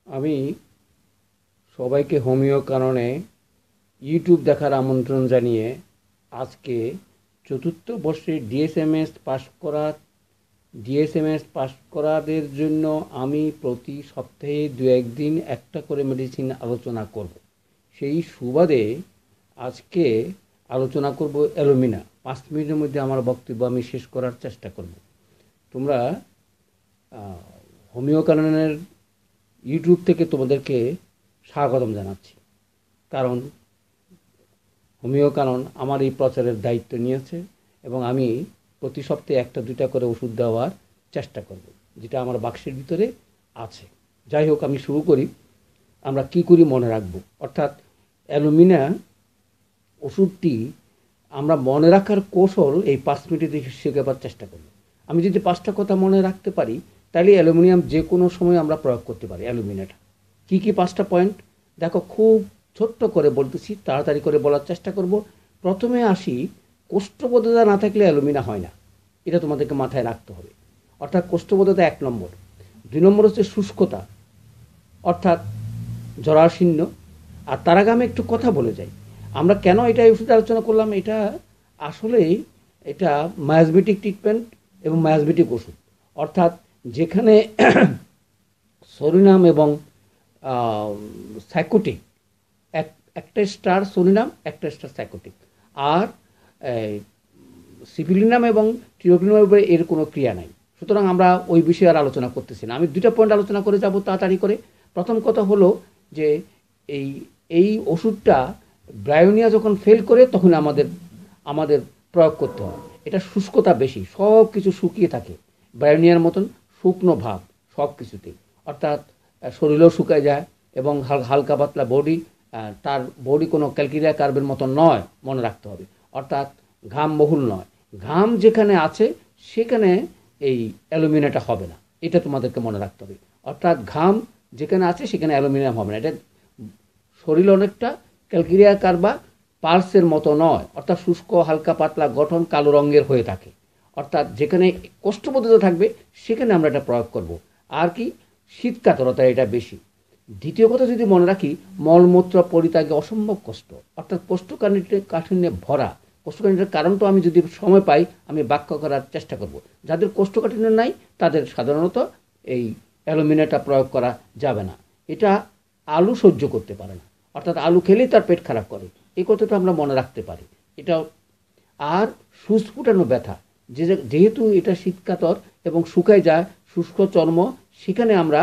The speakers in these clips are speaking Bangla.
আমি সবাইকে হোমিও কারণে ইউটিউব দেখার আমন্ত্রণ জানিয়ে আজকে চতুর্থ বর্ষের ডিএসএমএস পাস করাদের জন্য আমি প্রতি সপ্তাহে দু একদিন একটা করে মেডিসিন আলোচনা করব। সেই সুবাদে আজকে আলোচনা করব অ্যালুমিনা। 5 মিনিটের মধ্যে আমার বক্তব্য আমি শেষ করার চেষ্টা করব। তোমরা হোমিও কাননের ইউটিউব থেকে তোমাদেরকে স্বাগতম জানাচ্ছি, কারণ হোমিও কানন আমার এই প্রচারের দায়িত্ব নিয়েছে এবং আমি প্রতি সপ্তাহে একটা দুইটা করে ওষুধ দেওয়ার চেষ্টা করব, যেটা আমার বাক্সের ভিতরে আছে। যাই হোক, আমি শুরু করি। আমরা কি করি মনে রাখবো, অর্থাৎ অ্যালুমিনা ওষুধটি আমরা মনে রাখার কৌশল এই 5 মিনিটে দেখে শেখাবার চেষ্টা করব। আমি যদি 5টা কথা মনে রাখতে পারি, তাহলে অ্যালুমিনিয়াম যে কোনো সময় আমরা প্রয়োগ করতে পারি। অ্যালুমিনাটা কী কী 5টা পয়েন্ট দেখো, খুব ছোট্ট করে বলতেছি, তাড়াতাড়ি করে বলার চেষ্টা করব। প্রথমে আসি, কোষ্ঠবদ্ধতা না থাকলে অ্যালুমিনা হয় না, এটা তোমাদেরকে মাথায় রাখতে হবে। অর্থাৎ কোষ্ঠবদ্ধতা 1 নম্বর। 2 নম্বর হচ্ছে শুষ্কতা, অর্থাৎ জরাশীর্ণ। আর তার আগে আমি একটু কথা বলে যাই, আমরা কেন এটা ওষুধ আলোচনা করলাম। এটা আসলেই এটা মায়াজমেটিক ট্রিটমেন্ট এবং মায়াজমেটিক ওষুধ, অর্থাৎ যেখানে সরিনাম এবং সাইকোটিক, একটা স্টার সরিনাম, একটা স্টার সাইকোটিক, আর সিপিলিনাম এবং টিরোপিনামের উপরে এর কোনো ক্রিয়া নাই। সুতরাং আমরা ওই বিষয়ে আর আলোচনা করতেছি না। আমি 2টা পয়েন্ট আলোচনা করে যাব তাড়াতাড়ি করে। প্রথম কথা হলো যে এই ওষুধটা ব্রায়োনিয়া যখন ফেল করে তখন আমাদের প্রয়োগ করতে হয়। এটা শুষ্কতা বেশি, সব কিছু শুকিয়ে থাকে, ব্রায়োনিয়ার মতন শুকনো ভাব সব কিছুতেই, অর্থাৎ শরীরও শুকায় যায় এবং হালকা পাতলা বডি। তার বডি কোনো ক্যালকিরিয়া কার্ভের মতো নয়, মনে রাখতে হবে। অর্থাৎ ঘাম বহুল নয়, ঘাম যেখানে আছে সেখানে এই অ্যালুমিনাটা হবে না, এটা তোমাদেরকে মনে রাখতে হবে। অর্থাৎ ঘাম যেখানে আছে সেখানে অ্যালুমিনিয়াম হবে না। এটা শরীর অনেকটা ক্যালকিরিয়া কার্ভ বা পালসের মতো নয়, অর্থাৎ শুষ্ক হালকা পাতলা গঠন, কালো রঙের হয়ে থাকে। অর্থাৎ যেখানে কোষ্ঠবদ্ধতা থাকবে সেখানে আমরা এটা প্রয়োগ করব। আর কি, শীতকাতরতা এটা বেশি। দ্বিতীয় কথা যদি মনে রাখি, মলমূত্র পরিত্যাগে অসম্ভব কষ্ট, অর্থাৎ কোষ্ঠকাঠিন্যে ভরা। কোষ্ঠকাঠিন্যের কারণটা আমি যদি সময় পাই আমি ব্যাখ্যা করার চেষ্টা করব। যাদের কোষ্ঠকাঠিন্য নাই তাদের সাধারণত এই অ্যালুমিনাটা প্রয়োগ করা যাবে না। এটা আলু সহ্য করতে পারে না, অর্থাৎ আলু খেলেই তার পেট খারাপ করে, এই কথাটা আমরা মনে রাখতে পারি। এটা আর ফুসফুটানো ব্যথা, যেহেতু এটা শীতকাতর এবং শুকায় যায় শুষ্ক চর্ম, সেখানে আমরা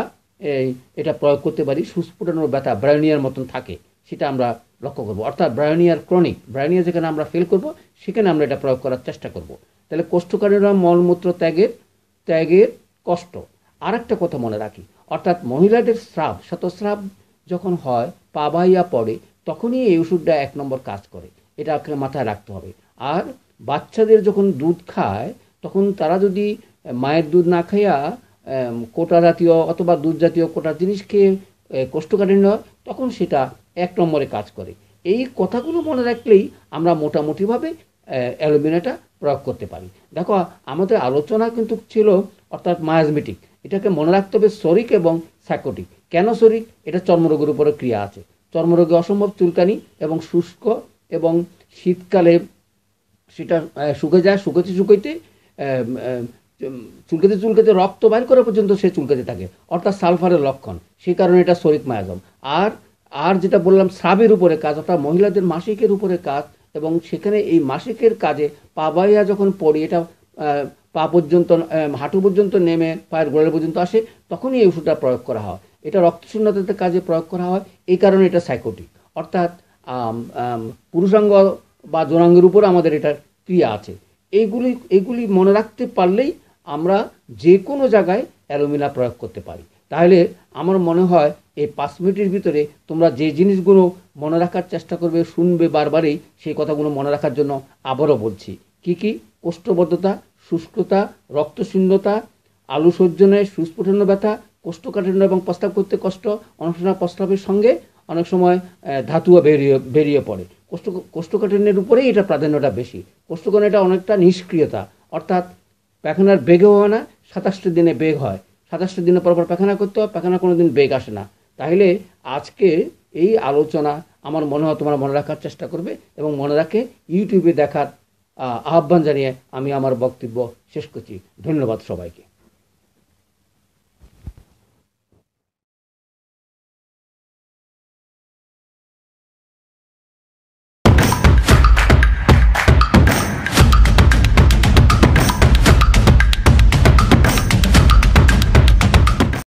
এটা প্রয়োগ করতে পারি। ফুসফুটানোর ব্যথা ব্রায়োনিয়ার মতন থাকে, সেটা আমরা লক্ষ্য করব। অর্থাৎ ব্রায়োনিয়ার ক্রনিক, ব্রায়োনিয়া যেখানে আমরা ফেল করব সেখানে আমরা এটা প্রয়োগ করার চেষ্টা করব। তাহলে কোষ্ঠকাঠিন্য, মলমূত্র ত্যাগের কষ্ট। আর একটা কথা মনে রাখি, অর্থাৎ মহিলাদের শতস্রাব যখন হয়, পা বাইয়া পড়ে, তখনই এই ওষুধটা 1 নম্বর কাজ করে, এটা মাথায় রাখতে হবে। আর বাচ্চাদের যখন দুধ খায় তখন তারা যদি মায়ের দুধ না খাইয়া কোটা জাতীয় অথবা দুধ জাতীয় কোটা জিনিস খেয়ে কোষ্ঠকাঠিন্য হয়, তখন সেটা 1 নম্বরে কাজ করে। এই কথাগুলো মনে রাখলেই আমরা মোটামুটিভাবে অ্যালুমিনাটা প্রয়োগ করতে পারি। দেখো, আমাদের আলোচনা কিন্তু ছিল অর্থাৎ মায়াজমেটিক, এটাকে মনে রাখতে হবে সরিক এবং সাইকোটিক। কেন সরিক? এটা চর্মরোগের উপরে ক্রিয়া আছে। চর্মরোগে অসম্ভব চুলকানি এবং শুষ্ক, এবং শীতকালে সেটা শুকে যায়, শুকাইতে চুলকাতে রক্ত বাইর করা পর্যন্ত সে চুলকাতে থাকে, অর্থাৎ সালফারের লক্ষণ। সেই কারণে এটা সরিক মায়াজম। আর যেটা বললাম স্রাবের উপরে কাজ, অর্থাৎ মহিলাদের মাসিকের উপরে কাজ, এবং সেখানে এই মাসিকের কাজে পা বাইয়া যখন পড়ি, এটা পা পর্যন্ত, হাঁটু পর্যন্ত নেমে পায়ের গোড়ালি পর্যন্ত আসে, তখনই এই ওষুধটা প্রয়োগ করা হয়। এটা রক্তশূন্যতার কাজে প্রয়োগ করা হয়, এই কারণে এটা সাইকোটিক। অর্থাৎ পুরুষাঙ্গ বা যৌনাঙ্গের উপর আমাদের এটার ক্রিয়া আছে। এইগুলি মনে রাখতে পারলেই আমরা যে কোনো জায়গায় অ্যালুমিনা প্রয়োগ করতে পারি। তাহলে আমার মনে হয় এই 5 মিনিটের ভিতরে তোমরা যে জিনিসগুলো মনে রাখার চেষ্টা করবে, শুনবে বারবারই, সেই কথাগুলো মনে রাখার জন্য আবারও বলছি। কি কি? কোষ্ঠবদ্ধতা, শুষ্কতা, রক্তশূন্যতা, আলু সহ্য নয়, সুস্ফুটন ব্যথা, কোষ্ঠকাঠিন্য এবং প্রস্রাব করতে কষ্ট, অনেক সময় প্রস্রাবের সঙ্গে অনেক সময় ধাতুও বেরিয়ে পড়ে। কোষ্ঠকাঠিন্যের উপরেই এটা প্রাধান্যটা বেশি। কোষ্ঠকাঠিন্য এটা অনেকটা নিষ্ক্রিয়তা, অর্থাৎ পায়খানার বেগও হয় না, 27 দিনে বেগ হয়। 27 দিনের পর পায়খানা করতে হয়, পায়খানা কোনো দিন বেগ আসে না। তাহলে আজকে এই আলোচনা আমার মনে হয় তোমরা মনে রাখার চেষ্টা করবে এবং মনে রাখে ইউটিউবে দেখার আহ্বান জানিয়ে আমি আমার বক্তব্য শেষ করছি। ধন্যবাদ সবাইকে।